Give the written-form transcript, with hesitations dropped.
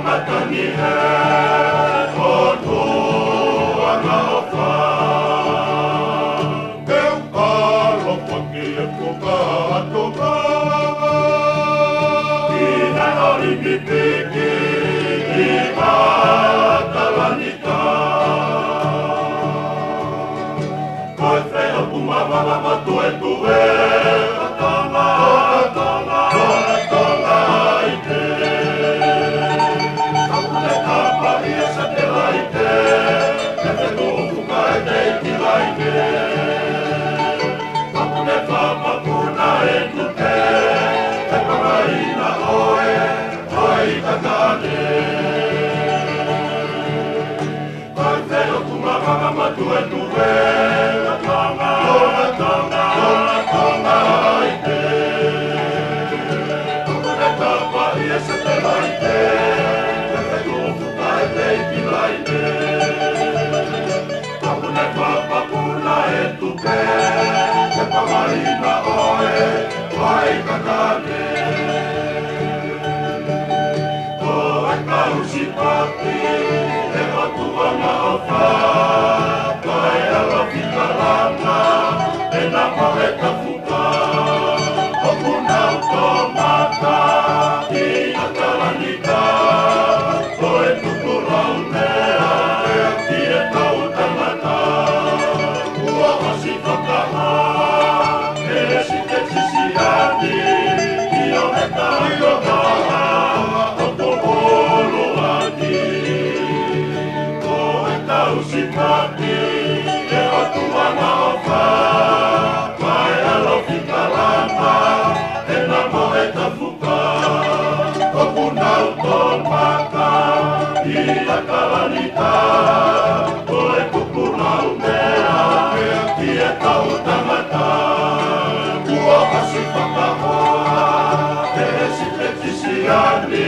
matani e o toa na ofa. Eu paro paki e koka atoka I nai hori mi piki I matalanika. Koe whea pumawala matue tue Tonga, tonga, tonga, tonga i te Kapune kapa I e sa te lai te Me whetu ufuka e te iti lai te Kapune kapa kuna e tuke E pangaina oe, oe I kakane Koe whea pumawala matue tue Tonga, tonga, tonga, tonga, tonga i te Kapune kapa I e sa te lai te Me whetu ufuka e te iti lai te Kapune kapa kuna e tuke E pangaina oe, oe I kakane Koe kausi pati E matua na ofa Koe alofi kalama E na moe ka fuka O kuna utomata I akalanika Koe tukura unea Ki e tau tangata Ua hasi whakaha E si te sisiani I o he tātokaha O ko holo ani Koe kausi pati E o tuana o wha Mai alofi kalama E na moe ta fuka O kuna utomata I a kalanika Koe kukuna umea Ki e tau tangata Ua hasi whakahoa E si te tisiani